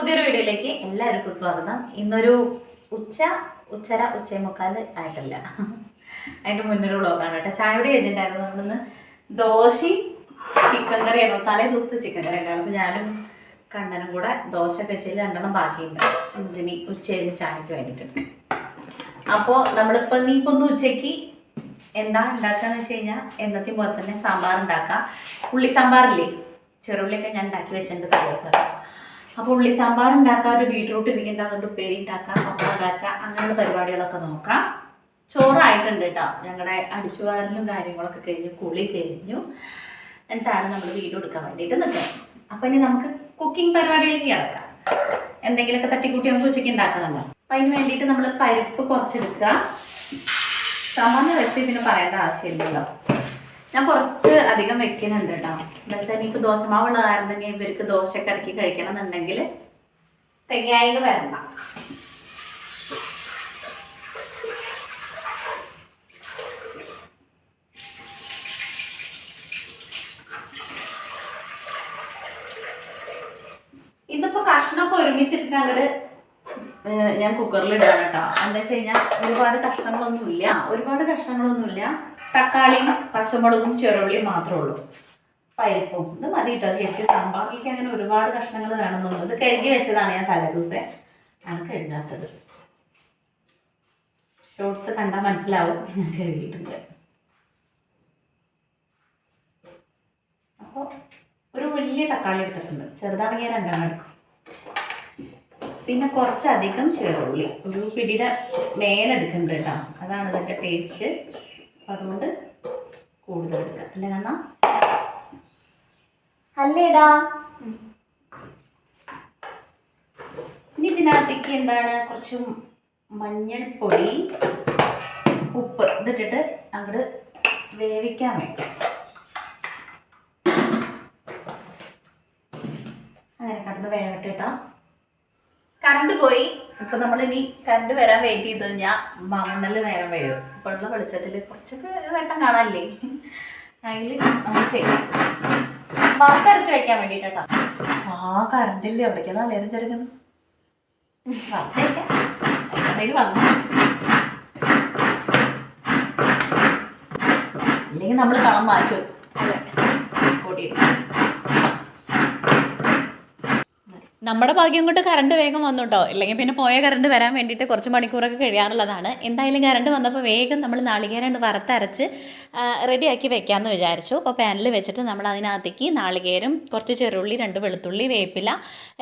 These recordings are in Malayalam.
പുതിയൊരു വീഡിയോയിലേക്ക് എല്ലാവർക്കും സ്വാഗതം. ഇന്നൊരു ഉച്ചമുക്കാൽ ആയിട്ടില്ല, അതിൻ്റെ മുന്നൊരു വ്ളോഗാണ് കേട്ടോ. ചായയോടെ കഴിഞ്ഞിട്ടുണ്ടായിരുന്നു. നമ്മളിന്ന് ദോശയും ചിക്കൻ കറിയായിരുന്നു. തലേ ദിവസത്തെ ചിക്കൻ കറി ഉണ്ടായിരുന്നു. അപ്പോൾ ഞാനും കണ്ണനും കൂടെ ദോശ കഴിച്ചതിൽ 2 ബാക്കിയുണ്ട് ഇതിന് ഉച്ചയിൽ ചായക്ക് വേണ്ടിയിട്ട്. അപ്പോൾ നമ്മളിപ്പോൾ ഒന്ന് ഉച്ചയ്ക്ക് എന്താ ഉണ്ടാക്കുകയെന്ന് വെച്ച് കഴിഞ്ഞാൽ എന്നത്തെയും പോലെ തന്നെ സാമ്പാർ ഉണ്ടാക്കാം. ഉള്ളി സാമ്പാറില്ലേ, ചെറുള്ളിയൊക്കെ ഞാൻ ഉണ്ടാക്കി വെച്ചിട്ടുണ്ട് തലേ ദിവസം. അപ്പോൾ ഉള്ളി സാമ്പാർ ഉണ്ടാക്കാം, ഒരു ബീട്രൂട്ട് ഇരിക്കേണ്ട, അതുകൊണ്ട് ഉപ്പേരി ഉണ്ടാക്കാം, പപ്പടം കാച്ച, അങ്ങനെയുള്ള പരിപാടികളൊക്കെ നോക്കാം. ചോറായിട്ടുണ്ട് കേട്ടോ. ഞങ്ങളുടെ അടിച്ചുവാരലും കാര്യങ്ങളൊക്കെ കഴിഞ്ഞു, കുളി കഴിഞ്ഞു. എന്നിട്ടാണ് നമ്മൾ വീഡിയോ എടുക്കാൻ വേണ്ടിയിട്ട് നിൽക്കുന്നത്. അപ്പോൾ ഇനി നമുക്ക് കുക്കിംഗ് പരിപാടിയിലേക്ക് കിടക്കാം. എന്തെങ്കിലുമൊക്കെ തട്ടിക്കൂട്ടി നമുക്ക് ഉച്ചയ്ക്ക് ഉണ്ടാക്കുന്നുണ്ടോ. അപ്പം അതിന് വേണ്ടിയിട്ട് നമ്മൾ പരിപ്പ് കുറച്ചെടുക്കുക. സാമാന്യ റെസിപ്പി പിന്നെ പറയേണ്ട ആവശ്യമില്ലല്ലോ. ഞാൻ കുറച്ച് അധികം വെക്കുന്നുണ്ട് കേട്ടോ. എന്താ വെച്ചാൽ എനിക്ക് ദോശമാവുള്ള കാരണം തന്നെ ഇവർക്ക് ദോശയൊക്കെ ഇടയ്ക്ക് കഴിക്കണം എന്നുണ്ടെങ്കിൽ തികയായിക വരണ്ട. ഇതിപ്പോൾ കഷ്ണമൊക്കെ ഒരുമിച്ചിട്ട് അങ്ങോട്ട് ഞാൻ കുക്കറിൽ ഇടാണ് കേട്ടോ. എന്താ വെച്ച് കഴിഞ്ഞാൽ ഒരുപാട് കഷ്ണങ്ങളൊന്നുമില്ല. തക്കാളിയും പച്ചമുളകും ചെറുള്ളിയും മാത്രമേ ഉള്ളൂ. പരിപ്പും ഇത് മതി കേട്ടോ. ശരിക്കും സാമ്പാറിലേക്ക് അങ്ങനെ ഒരുപാട് കഷ്ണങ്ങൾ വേണമെന്നുള്ളത്. ഇത് കഴുകി വെച്ചതാണ് ഞാൻ തലേ ദിവസം. ആണ് കഴുകാത്തത്. ഷോർട്സ് കണ്ടാൽ മനസ്സിലാവും ഞാൻ കഴുകിയിട്ടുണ്ട്. അപ്പോൾ ഒരു വലിയ തക്കാളി എടുത്തിട്ടുണ്ട്. ചെറുതാണെങ്കിൽ 2 എടുക്കും. പിന്നെ കുറച്ചധികം ചെറുള്ളി, ഒരു പിടിയുടെ മേലെടുക്കുന്നുണ്ട് കേട്ടോ. അതാണ് ഇതിൻ്റെ ടേസ്റ്റ്. അതുകൊണ്ട് കൂടുതൽ എടുക്കാം. അല്ലേ കാണാം അല്ലേടാ. ഇനി ഇതിനകത്തേക്ക് എന്താണ്, കുറച്ച് മഞ്ഞൾപ്പൊടി, ഉപ്പ് ഇതിട്ടിട്ട് അങ്ങോട്ട് വേവിക്കാൻ വയ്ക്കാം. അങ്ങനെ കടന്ന് വേവട്ടെ കേട്ടോ. കറണ്ട് പോയി. ഇപ്പം നമ്മളിനി കറണ്ട് വരാൻ വെയിറ്റ് ചെയ്ത് കഴിഞ്ഞാൽ മണ്ണൽ നേരം വേവും. ഇപ്പോഴുള്ള വെളിച്ചത്തിൽ കുറച്ചൊക്കെ വെട്ടം കാണാനില്ലേ, അതിൽ നമ്മൾ ചെയ്യും. വറുത്തരച്ച് വയ്ക്കാൻ വേണ്ടിയിട്ട് കേട്ടോ. കറണ്ടില്ലേ, അവിടേക്കാ നേരം ചെറുക്കുന്നത്. വറുത്തരയ്ക്കാൻ വന്നു. അല്ലെങ്കിൽ നമ്മൾ കളം മാറ്റും. അതെ, കൂട്ടിയിട്ട് നമ്മുടെ ഭാഗ്യം കൊണ്ട് കറണ്ട് വേഗം വന്നു കേട്ടോ. ഇല്ലെങ്കിൽ പിന്നെ പോയ കറണ്ട് വരാൻ വേണ്ടിയിട്ട് കുറച്ച് മണിക്കൂറൊക്കെ കഴിയാറുള്ളതാണ്. എന്തായാലും കറണ്ട് വന്നപ്പോൾ വേഗം നമ്മൾ നാളികേരം വറുത്തരച്ച് റെഡിയാക്കി വെക്കാമെന്ന് വിചാരിച്ചു. അപ്പോൾ പാനിൽ വെച്ചിട്ട് നമ്മൾ അതിനകത്തേക്ക് നാളികേരം, കുറച്ച് ചെറുള്ളി, 2 വെളുത്തുള്ളി, വേപ്പില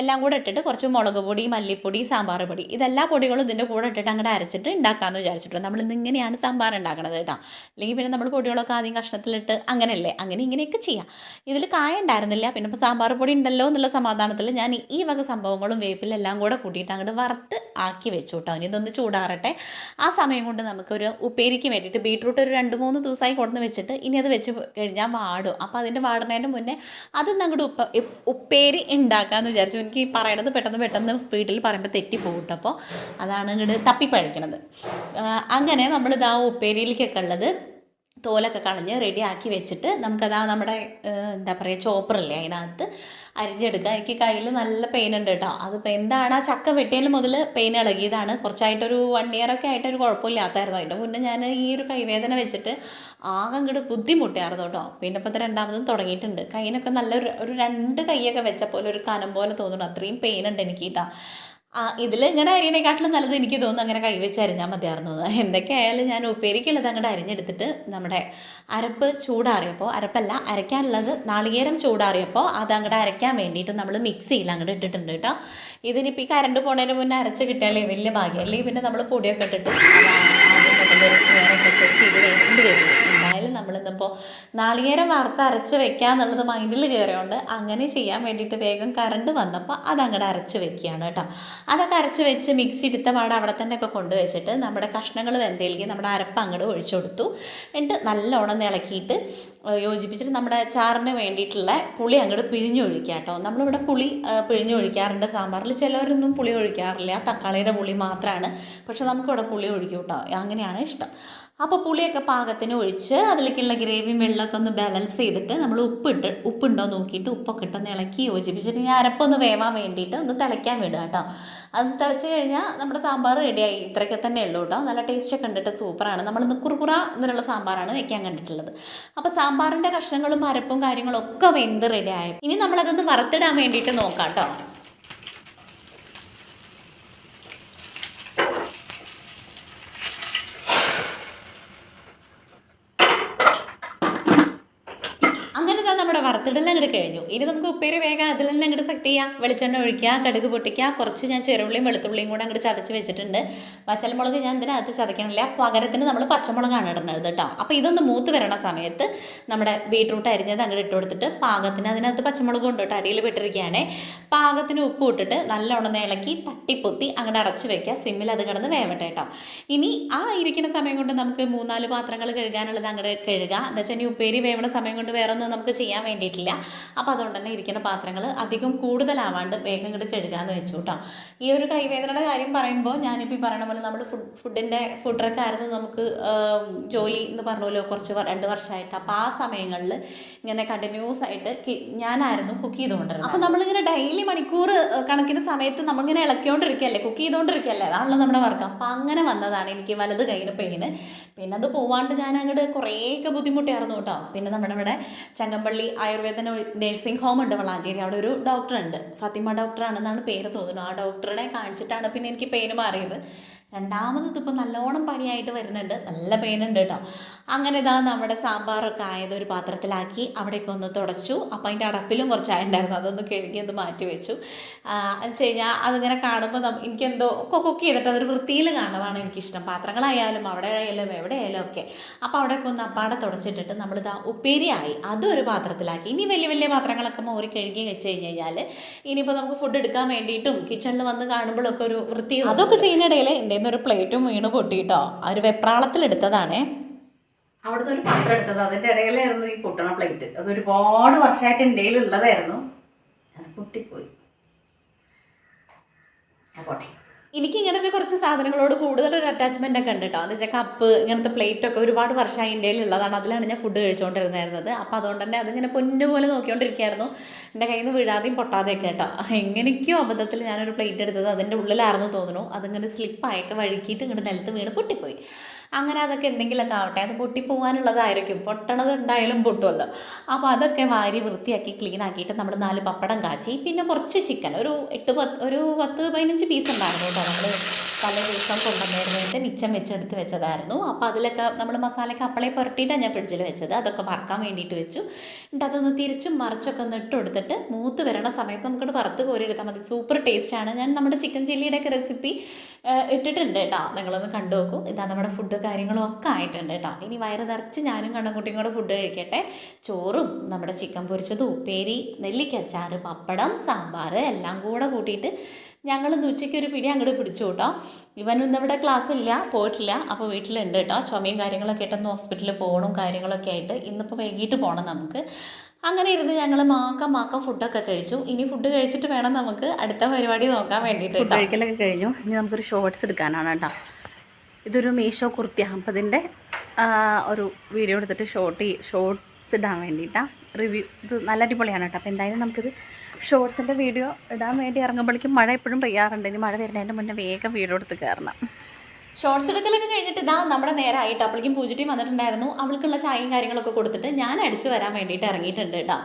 എല്ലാം കൂടെ ഇട്ടിട്ട് കുറച്ച് മുളക് പൊടി, മല്ലിപ്പൊടി, സാമ്പാർ പൊടി, ഇതെല്ലാ പൊടികളും ഇതിൻ്റെ കൂടെ ഇട്ടിട്ട് അങ്ങോട്ട് അരച്ചിട്ട് ഉണ്ടാക്കാമെന്ന് വിചാരിച്ചിട്ടുണ്ട്. നമ്മൾ ഇന്നിങ്ങനെയാണ് സാമ്പാർ ഉണ്ടാക്കണത് കേട്ടോ. അല്ലെങ്കിൽ പിന്നെ നമ്മൾ പൊടികളൊക്കെ ആദ്യം കഷ്ണത്തിലിട്ട് അങ്ങനെയല്ലേ, ഇങ്ങനെയൊക്കെ ചെയ്യാം. ഇതിൽ കായ ഉണ്ടായിരുന്നില്ല. പിന്നെ ഇപ്പോൾ സാമ്പാർ പൊടി ഉണ്ടല്ലോ എന്നുള്ള സമാധാനത്തിൽ ഞാൻ ഈ വക സംഭവങ്ങളും വേപ്പിലെല്ലാം കൂടെ കൂട്ടിയിട്ട് അങ്ങോട്ട് വറുത്ത് ആക്കി വെച്ചു കേട്ടോ. ഇനി ഇതൊന്ന് ചൂടാറട്ടെ. ആ സമയം കൊണ്ട് നമുക്കൊരു ഉപ്പേരിക്ക് വേണ്ടിയിട്ട് ബീട്രൂട്ട് ഒരു 2-3 ദിവസമായി കൊടുന്ന് വെച്ചിട്ട് ഇനി അത് വെച്ച് കഴിഞ്ഞാൽ വാടും. അപ്പോൾ അതിൻ്റെ വാടുന്നതിന് മുന്നേ അതൊന്ന് അങ്ങോട്ട് ഉപ്പേരി ഉണ്ടാക്കാമെന്ന് വിചാരിച്ചു. എനിക്ക് ഈ പറയണത് പെട്ടെന്ന് സ്പീഡിൽ പറയുമ്പോൾ തെറ്റിപ്പോകും കേട്ടോ. അപ്പോൾ അതാണ് ഇങ്ങോട്ട് തപ്പിപ്പഴിക്കണത്. അങ്ങനെ നമ്മളിത് ആ ഉപ്പേരിയിലേക്കൊക്കെ ഉള്ളത് തോലൊക്കെ കളഞ്ഞ് റെഡിയാക്കി വെച്ചിട്ട് നമുക്കതാ നമ്മുടെ എന്താ പറയുക, ചോപ്പറല്ലേ, അതിനകത്ത് അരിഞ്ഞെടുക്കുക. എനിക്ക് കയ്യിൽ നല്ല പെയിൻ ഉണ്ട് കേട്ടോ. അതിപ്പോൾ എന്താണ്, ആ ചക്ക വെട്ടിയതിൽ മുതൽ പെയിൻ ഇളകിയതാണ്. കുറച്ചായിട്ടൊരു 1 ഇയറൊക്കെ ആയിട്ടൊരു കുഴപ്പമില്ലാത്തായിരുന്നു. അതിൻ്റെ മുന്നേ ഞാൻ ഈ ഒരു കൈവേദന വെച്ചിട്ട് ആകെ അങ്ങോട്ട് ബുദ്ധിമുട്ടിയായിരുന്നു കേട്ടോ. പിന്നെ ഇപ്പോൾ 2ാമതും തുടങ്ങിയിട്ടുണ്ട്. കയ്യിനൊക്കെ നല്ലൊരു 2 കൈയൊക്കെ വെച്ച പോലെ ഒരു കനം പോലെ തോന്നുന്നു. അത്രയും പെയിൻ ഉണ്ട് എനിക്ക് കേട്ടോ. ഇതിൽ ഇങ്ങനെ അരിയണേക്കാട്ടിലും നല്ലത് എനിക്ക് തോന്നുന്നു അങ്ങനെ കൈവച്ച് അരിഞ്ഞാൽ മതിയായിരുന്നു. എന്തൊക്കെയായാലും ഞാൻ ഉപ്പേരിക്കുള്ളത് അങ്ങോട്ട് അരിഞ്ഞെടുത്തിട്ട് നമ്മുടെ അരപ്പ് ചൂടാറിയപ്പോൾ, അരപ്പല്ല അരയ്ക്കാനുള്ളത്, നാളികേരം ചൂടാറിയപ്പോൾ അത് അങ്ങോട്ട് അരയ്ക്കാൻ വേണ്ടിയിട്ട് നമ്മൾ മിക്സിയിൽ അങ്ങോട്ട് ഇട്ടിട്ടുണ്ട് കേട്ടോ. ഇതിനിപ്പോൾ ഈ കറണ്ട് പോണതിന് മുന്നേ അരച്ച് കിട്ടിയാലേ വലിയ ഭാഗ്യം. അല്ലെങ്കിൽ പിന്നെ നമ്മൾ പൊടിയൊക്കെ ഇട്ടിട്ട് എന്തായാലും നമ്മളിന്നിപ്പോൾ നാളികേരം അരച്ച് വെക്കുക എന്നുള്ളത് മൈൻഡിൽ കയറിയോണ്ട് അങ്ങനെ ചെയ്യാൻ വേണ്ടിയിട്ട് വേഗം കറണ്ട് വന്നപ്പോൾ അതങ്ങോട്ട് അരച്ച് വെക്കുകയാണ് കേട്ടോ. അതൊക്കെ അരച്ച് വെച്ച് മിക്സി എടുത്ത പാടെ അവിടെ തന്നെ ഒക്കെ കൊണ്ടുവച്ചിട്ട് നമ്മുടെ കഷ്ണങ്ങൾ വെന്തയിലേക്ക് നമ്മുടെ അരപ്പ് അങ്ങോട്ട് ഒഴിച്ചു കൊടുത്തു. എന്നിട്ട് നല്ലോണം ഇളക്കിയിട്ട് യോജിപ്പിച്ചിട്ട് നമ്മുടെ ചാറിന് വേണ്ടിയിട്ടുള്ള പുളി അങ്ങോട്ട് പിഴിഞ്ഞൊഴിക്കുക കേട്ടോ. നമ്മളിവിടെ പുളി പിഴിഞ്ഞൊഴിക്കാറുണ്ട് സാമ്പാറിൽ. ചിലവരൊന്നും പുളി ഒഴിക്കാറില്ല, തക്കാളിയുടെ പുളി മാത്രമാണ്. പക്ഷെ നമുക്കിവിടെ പുളി ഒഴിക്കും കേട്ടോ, അങ്ങനെയാണ് ഇഷ്ടം. അപ്പോൾ പുളിയൊക്കെ പാകത്തിന് ഒഴിച്ച് അതിലേക്കുള്ള ഗ്രേവിയും വെള്ളമൊക്കെ ഒന്ന് ബാലൻസ് ചെയ്തിട്ട് നമ്മൾ ഉപ്പുണ്ടോ നോക്കിയിട്ട് ഉപ്പൊക്കെ ഇട്ടൊന്ന് ഇളക്കി യോജിപ്പിച്ചിട്ട് ഞാൻ അരപ്പൊന്ന് വേവാൻ വേണ്ടിയിട്ട് ഒന്ന് തിളയ്ക്കാൻ വിടുക കേട്ടോ. അത് തിളച്ച് കഴിഞ്ഞാൽ നമ്മുടെ സാമ്പാർ റെഡിയായി. ഇത്രയൊക്കെ തന്നെ ഉള്ളൂ കേട്ടോ. നല്ല ടേസ്റ്റൊക്കെ കണ്ടിട്ട് സൂപ്പറാണ്. നമ്മളിന്ന് കുറുകുറ എന്നുള്ള സാമ്പാറാണ് വെക്കാൻ കണ്ടിട്ടുള്ളത്. അപ്പോൾ സാമ്പാറിൻ്റെ കഷ്ണങ്ങളും അരപ്പും കാര്യങ്ങളൊക്കെ വെന്ത് റെഡിയായി. ഇനി നമ്മളതൊന്ന് വറുത്തിടാൻ വേണ്ടിയിട്ട് നോക്കാം കേട്ടോ. നമ്മുടെ വറുത്തിടെല്ലാം അങ്ങോട്ട് കഴിഞ്ഞു. ഇനി നമുക്ക് ഉപ്പേരി വേഗം അതിൽ തന്നെ അങ്ങോട്ട് സെറ്റ് ചെയ്യാം. വെളിച്ചെണ്ണ ഒഴിക്കുക, കടുക് പൊട്ടിക്കുക, കുറച്ച് ഞാൻ ചെറുള്ളിയും വെളുത്തുള്ളിയും കൂടെ അങ്ങോട്ട് ചതച്ച് വെച്ചിട്ടുണ്ട്. പച്ചമുളക് ഞാൻ ഇതിനകത്ത് ചതക്കണില്ല, പകരത്തിന് നമ്മൾ പച്ചമുളകാണ് ഇടുന്നത് കേട്ടോ. അപ്പോൾ ഇതൊന്ന് മൂത്ത് വരണ സമയത്ത് നമ്മുടെ ബീട്രൂട്ട് അരിഞ്ഞത് അങ്ങോട്ട് ഇട്ട് കൊടുത്തിട്ട് പാകത്തിന്, അതിനകത്ത് പച്ചമുളക് കൊണ്ട് കേട്ടോ അടിയിൽ പെട്ടിരിക്കുകയാണേ, പാകത്തിന് ഉപ്പ് ഇട്ടിട്ട് നല്ലോണം ഇളക്കി തട്ടിപ്പൊത്തി അങ്ങോട്ട് അടച്ച് വെക്കുക. സിമ്മിൽ അത് കിടന്ന് വേവട്ടെ കേട്ടോ. ഇനി ആ ഇരിക്കുന്ന സമയം കൊണ്ട് നമുക്ക് 3-4 പാത്രങ്ങൾ കഴുകാനുള്ളത് അങ്ങോട്ട് കഴുകുക. എന്താ വെച്ചാൽ ഇനി ഉപ്പേരി വേവണ സമയം കൊണ്ട് വേറെ ഒന്നും നമുക്ക് ചെയ്യാൻ വേണ്ടിയിട്ടില്ല. അപ്പോൾ അതുകൊണ്ട് തന്നെ ഇരിക്കുന്ന പാത്രങ്ങൾ അധികം കൂടുതലാവാണ്ട് വേഗം ഇങ്ങോട്ട് കഴുകാമെന്ന് വെച്ചു കേട്ടോ. ഈ ഒരു കൈവേദനയുടെ കാര്യം പറയുമ്പോൾ ഞാനിപ്പോൾ ഈ പറയുന്ന പോലെ നമ്മൾ ഫുഡ് ട്രക്കായിരുന്നു നമുക്ക് ജോലി എന്ന് പറഞ്ഞല്ലോ കുറച്ച് 2 വർഷമായിട്ട്. അപ്പോൾ ആ സമയങ്ങളിൽ ഇങ്ങനെ കണ്ടിന്യൂസ് ആയിട്ട് ഞാനായിരുന്നു കുക്ക് ചെയ്തുകൊണ്ടിരുന്നത്. അപ്പോൾ നമ്മളിങ്ങനെ ഡെയിലി മണിക്കൂർ കണക്കിന് സമയത്ത് നമ്മളിങ്ങനെ ഇളക്കിക്കൊണ്ടിരിക്കുകയല്ലേ, കുക്ക് ചെയ്തുകൊണ്ടിരിക്കുകയല്ലേ, അതാണല്ലോ നമ്മുടെ വർക്ക്. അപ്പോൾ അങ്ങനെ വന്നതാണ് എനിക്ക് വലത് കയ്യിന് പെയിന്. പിന്നെ അത് പോവാണ്ട് ഞാൻ അങ്ങോട്ട് കുറേയൊക്കെ ബുദ്ധിമുട്ടിയായിരുന്നു കേട്ടോ. പിന്നെ നമ്മുടെ ഇവിടെ ചങ്ങമ്പള്ളി ആയുർവേദ നഴ്സിംഗ് ഹോം ഉണ്ട് വളാഞ്ചേരി. അവിടെ ഒരു ഡോക്ടറുണ്ട്, ഫാത്തിമ ഡോക്ടറാണെന്നാണ് പേര് തോന്നുന്നു. ആ ഡോക്ടറെ കാണിച്ചിട്ടാണ് പിന്നെ എനിക്ക് പെയിന് മാറിയത്. രണ്ടാമത് ഇതിപ്പോൾ നല്ലോണം പണിയായിട്ട് വരുന്നുണ്ട്, നല്ല പെയിനുണ്ട് കേട്ടോ. അങ്ങനെ ഇതാ നമ്മുടെ സാമ്പാറൊക്കെ ആയത് ഒരു പാത്രത്തിലാക്കി അവിടേക്ക് ഒന്ന് തുടച്ചു. അപ്പോൾ അതിൻ്റെ അടപ്പിലും കുറച്ചായിട്ടുണ്ടായിരുന്നു, അതൊന്ന് കഴുകി അത് മാറ്റി വെച്ചു. എന്ന് വെച്ച് കഴിഞ്ഞാൽ അതിങ്ങനെ കാണുമ്പോൾ എനിക്കെന്തോ ഒക്കെ കുക്ക് ചെയ്തിട്ട് അതൊരു വൃത്തിയിൽ കാണുന്നതാണ് എനിക്കിഷ്ടം. പാത്രങ്ങളായാലും അവിടെ ആയാലും എവിടെ ആയാലും ഒക്കെ. അപ്പോൾ അവിടെയൊക്കെ ഒന്ന് അപ്പാടെ തുടച്ചിട്ടിട്ട് നമ്മളിതാ ഉപ്പേരിയായി അതൊരു പാത്രത്തിലാക്കി. ഇനി വലിയ വലിയ പാത്രങ്ങളൊക്കെ മോറി കഴുകി വെച്ച് കഴിഞ്ഞാൽ ഇനിയിപ്പോൾ നമുക്ക് ഫുഡ് എടുക്കാൻ വേണ്ടിയിട്ടും കിച്ചണിൽ വന്ന് കാണുമ്പോഴൊക്കെ ഒരു വൃത്തി, അതൊക്കെ ചെയ്യുന്നിടയിൽ എൻ്റെ ഒരു പ്ലേറ്റും വീണ് പൊട്ടിയിട്ടോ. ഒരു വെപ്രാളത്തിലെടുത്തതാണേ. അവിടുത്തെ ഒരു പാത്രം എടുത്തത്, അതിൻ്റെ ഇടയിലായിരുന്നു ഈ പൊട്ടണ പ്ലേറ്റ്. അത് ഒരുപാട് വർഷമായിട്ട് എൻ്റെ ഉള്ളതായിരുന്നു, അത് പൊട്ടിപ്പോയി. പോട്ടെ. എനിക്ക് ഇങ്ങനത്തെ കുറച്ച് സാധനങ്ങളോട് കൂടുതലൊരു അറ്റാച്ച്മെൻ്റ് ഒക്കെ ഉണ്ട് കേട്ടോ. എന്ന് വെച്ചാൽ കപ്പ്, ഇങ്ങനത്തെ പ്ലേറ്റൊക്കെ ഒരുപാട് വർഷമായി ഇന്ത്യയിൽ ഉള്ളതാണ്. അതിലാണ് ഞാൻ ഫുഡ് കഴിച്ചുകൊണ്ടിരുന്നത്. അപ്പോൾ അതുകൊണ്ട് തന്നെ അതിങ്ങനെ പൊന്നു പോലെ നോക്കിക്കൊണ്ടിരിക്കുകയായിരുന്നു, എൻ്റെ കയ്യിൽ നിന്ന് വീഴാതെയും പൊട്ടാതെയൊക്കെ കേട്ടോ. എങ്ങനെയൊക്കെയോ അബദ്ധത്തിൽ ഞാനൊരു പ്ലേറ്റ് എടുത്തത് അതിൻ്റെ ഉള്ളിലായിരുന്നു തോന്നുന്നു. അതിങ്ങനെ സ്ലിപ്പായിട്ട് വഴുക്കിയിട്ട് ഇങ്ങോട്ട് നിലത്ത് വീണ് പൊട്ടിപ്പോയി. അങ്ങനെ അതൊക്കെ എന്തെങ്കിലുമൊക്കെ ആവട്ടെ, അത് പൊട്ടിപ്പോകാനുള്ളതായിരിക്കും, പൊട്ടണത് എന്തായാലും പൊട്ടുമല്ലോ. അപ്പോൾ അതൊക്കെ വാരി വൃത്തിയാക്കി ക്ലീൻ ആക്കിയിട്ട് നമ്മൾ 4 പപ്പടം കാച്ചി, പിന്നെ കുറച്ച് ചിക്കൻ, ഒരു 10-15 പീസ് ഉണ്ടായിരുന്നു കേട്ടോ. നമ്മൾ തലേ ദിവസം കൊണ്ടുവന്നിരുന്നതിൻ്റെ മിച്ചം വെച്ചെടുത്ത് വെച്ചതായിരുന്നു. അപ്പോൾ അതിലൊക്കെ നമ്മൾ മസാലയൊക്കെ അപ്പളേ പുരട്ടിയിട്ടാണ് ഞാൻ ഫ്രിഡ്ജിൽ വെച്ചത്. അതൊക്കെ വറക്കാൻ വേണ്ടിയിട്ട് വെച്ചു. എന്നിട്ട് അതൊന്ന് തിരിച്ചും മറിച്ചൊക്കെ ഒന്ന് ഇട്ട് കൊടുത്തിട്ട് മൂത്ത് വരണ സമയത്ത് നമുക്കത് വറുത്ത് കോരി എടുത്താൽ മതി. സൂപ്പർ ടേസ്റ്റാണ്. ഞാൻ നമ്മുടെ ചിക്കൻ ചില്ലിയുടെയൊക്കെ റെസിപ്പി ഇട്ടിട്ടുണ്ട് കേട്ടോ, നിങ്ങളൊന്ന് കണ്ടു നോക്കൂ. ഇതാ നമ്മുടെ ഫുഡ് കാര്യങ്ങളും ഒക്കെ ആയിട്ടുണ്ട് കേട്ടോ. ഇനി വയറ് നിറച്ച് ഞാനും കണ്ണൻകുട്ടിയും കൂടെ ഫുഡ് കഴിക്കട്ടെ. ചോറും നമ്മുടെ ചിക്കൻ പൊരിച്ചത്, ഉപ്പേരി, നെല്ലിക്കച്ചാറ്, പപ്പടം, സാമ്പാർ എല്ലാം കൂടെ കൂട്ടിയിട്ട് ഞങ്ങളിന്ന് ഉച്ചയ്ക്ക് ഒരു പിടി അങ്ങോട്ട് പിടിച്ചു കേട്ടോ. ഇവനൊന്നും ഇവിടെ ക്ലാസ്സില്ല, പോയിട്ടില്ല. അപ്പോൾ വീട്ടിലുണ്ട് കേട്ടോ. ചുമയും കാര്യങ്ങളൊക്കെ ആയിട്ടൊന്ന് ഹോസ്പിറ്റലിൽ പോകണം, കാര്യങ്ങളൊക്കെ ആയിട്ട്. ഇന്നിപ്പോൾ വൈകിട്ട് പോകണം നമുക്ക്. അങ്ങനെ ഇരുന്ന് ഞങ്ങൾ മാക്കം ഫുഡൊക്കെ കഴിച്ചു. ഇനി ഫുഡ് കഴിച്ചിട്ട് വേണം നമുക്ക് അടുത്ത പരിപാടി നോക്കാൻ വേണ്ടിയിട്ട്. ഫുഡ് കഴിക്കലൊക്കെ കഴിഞ്ഞു. ഇനി നമുക്കൊരു ഷോർട്സ് എടുക്കാനാണ് കേട്ടോ. ഇതൊരു മീഷോ കുർത്തിയാണ്. അപ്പോൾ ഇതിൻ്റെ ഒരു വീഡിയോ എടുത്തിട്ട് ഷോർട്സ് ഇടാൻ വേണ്ടിയിട്ടാണ്. റിവ്യൂ ഇത് നല്ല അടിപൊളിയാണ് കേട്ടോ. അപ്പോൾ എന്തായാലും നമുക്കിത് ഷോർട്സിൻ്റെ വീഡിയോ ഇടാൻ വേണ്ടി ഇറങ്ങുമ്പോഴേക്കും മഴ എപ്പോഴും പെയ്യാറുണ്ട്. ഇനി മഴ വരുന്നതിൻ്റെ മുന്നേ വേഗം വീഡിയോ എടുത്ത് കയറണം. ഷോർട്സ് എടുക്കലൊക്കെ കഴിഞ്ഞിട്ട് ഇതാ നമ്മുടെ നേരമായിട്ട് അപ്പോഴേക്കും പൂജട്ടി വന്നിട്ടുണ്ടായിരുന്നു. അവൾക്കുള്ള ചായയും കാര്യങ്ങളൊക്കെ കൊടുത്തിട്ട് ഞാൻ അടിച്ചു വരാൻ വേണ്ടിയിട്ട് ഇറങ്ങിയിട്ടുണ്ട് കേട്ടോ.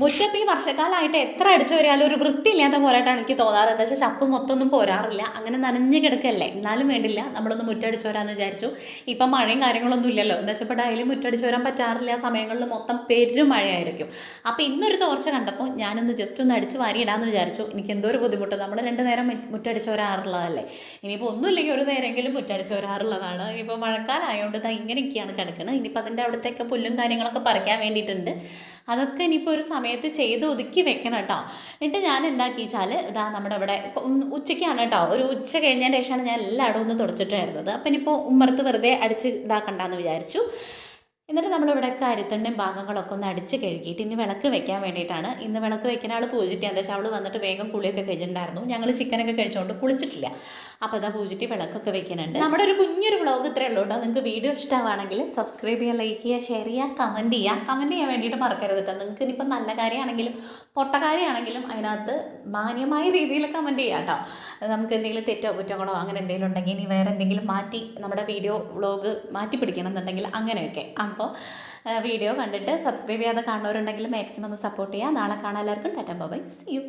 മുറ്റത്ത് ഈ വർഷക്കാലമായിട്ട് എത്ര അടിച്ചു വരിയാലും ഒരു വൃത്തിയില്ലാത്ത പോലെയായിട്ടാണ് എനിക്ക് തോന്നാറ്. എന്താ വെച്ചാൽ ചപ്പ് മൊത്തമൊന്നും പോരാറില്ല, അങ്ങനെ നനഞ്ഞ് കിടക്കല്ലേ. എന്നാലും വേണ്ടില്ല, നമ്മളൊന്ന് മുറ്റടിച്ചു വരാമെന്ന് വിചാരിച്ചു. ഇപ്പം മഴയും കാര്യങ്ങളൊന്നും ഇല്ലല്ലോ. എന്താ വെച്ചാൽ ഇപ്പോൾ ഡെയിലി മുറ്റടിച്ചു വരാൻ പറ്റാറില്ല, ആ സമയങ്ങളിൽ മൊത്തം പെരുമഴയായിരിക്കും. അപ്പോൾ ഇന്നൊരു തോർച്ച കണ്ടപ്പോൾ ഞാനൊന്ന് ജസ്റ്റ് ഒന്ന് അടിച്ച് വാരിയിടാമെന്ന് വിചാരിച്ചു. എനിക്ക് എന്തോ ഒരു ബുദ്ധിമുട്ട്, നമ്മൾ 2 നേരം മുറ്റടിച്ചു വരാറുള്ളതല്ലേ. ഇനിയിപ്പോൾ ഒന്നുമില്ലെങ്കിൽ ഒരു നേരമെങ്കിലും മുറ്റടിച്ചു വരാറുള്ളതാണ്. ഇനിയിപ്പോൾ മഴക്കാലമായതുകൊണ്ട് ഇങ്ങനെയൊക്കെയാണ് കിടക്കുന്നത്. ഇനിയിപ്പോൾ അതിൻ്റെ അവിടത്തേക്ക് പുല്ലും കാര്യങ്ങളൊക്കെ പറിക്കാൻ വേണ്ടിയിട്ടുണ്ട്. അതൊക്കെ ഇനിയിപ്പോൾ ഒരു സമയത്ത് ചെയ്ത് ഒതുക്കി വെക്കണം കേട്ടോ. എന്നിട്ട് ഞാൻ എന്താക്കി വെച്ചാൽ ഇതാ നമ്മുടെ ഇവിടെ ഉച്ചയ്ക്കാണ് കേട്ടോ, ഒരു ഉച്ച കഴിഞ്ഞതിന് ശേഷമാണ് ഞാൻ എല്ലായിടവും ഒന്ന് തുടച്ചിട്ടായിരുന്നത്. അപ്പം ഇനിയിപ്പോൾ ഉമ്മറത്ത് വെറുതെ അടിച്ച് ഇതാക്കണ്ടെന്ന് വിചാരിച്ചു. എന്നിട്ട് നമ്മളിവിടെ അരിത്തണ്ണയും ഭാഗങ്ങളൊക്കെ ഒന്ന് അടിച്ച് കഴുകിയിട്ട് ഇനി വിളക്ക് വെക്കാൻ വേണ്ടിയിട്ടാണ്. ഇന്ന് വിളക്ക് വെക്കുന്ന ആൾ പൂജിറ്റി എന്താ വെച്ചാൽ അവൾ വന്നിട്ട് വേഗം കുളിയൊക്കെ കഴിഞ്ഞിട്ടുണ്ടായിരുന്നു. ഞങ്ങൾ ചിക്കനൊക്കെ കഴിച്ചുകൊണ്ട് കുളിച്ചിട്ടില്ല. അപ്പോൾ ഇതാ പൂജിറ്റി വിളക്കൊക്കെ വെക്കുന്നുണ്ട്. നമ്മുടെ ഒരു കുഞ്ഞൊരു വ്ളോഗ് ഇത്രയേ ഉള്ളൂ കേട്ടോ. നിങ്ങൾക്ക് വീഡിയോ ഇഷ്ടമാണെങ്കിൽ സബ്സ്ക്രൈബ് ചെയ്യുക, ലൈക്ക് ചെയ്യുക, ഷെയർ ചെയ്യുക, കമൻറ്റ് ചെയ്യാൻ വേണ്ടിയിട്ട് മറക്കരുത് കേട്ടോ. നിങ്ങൾക്ക് ഇനിയിപ്പോൾ നല്ല കാര്യമാണെങ്കിലും പൊട്ട കാര്യമാണെങ്കിലും അതിനകത്ത് മാന്യമായ രീതിയിൽ കമൻറ്റ് ചെയ്യാം കേട്ടോ. നമുക്ക് എന്തെങ്കിലും തെറ്റോ കുറ്റങ്ങളോ അങ്ങനെ എന്തെങ്കിലും ഉണ്ടെങ്കിൽ ഇനി വേറെ എന്തെങ്കിലും മാറ്റി നമ്മുടെ വീഡിയോ വ്ളോഗ് മാറ്റി പിടിക്കണം എന്നുണ്ടെങ്കിൽ അങ്ങനെയൊക്കെ. അപ്പോൾ വീഡിയോ കണ്ടിട്ട് സബ്സ്ക്രൈബ് ചെയ്യാതെ കാണുന്നവരുണ്ടെങ്കിൽ മാക്സിമം ഒന്ന് സപ്പോർട്ട് ചെയ്യുക. നാളെ കാണാൻ എല്ലാവർക്കും ടാറ്റാ ബൈ, സീ യു.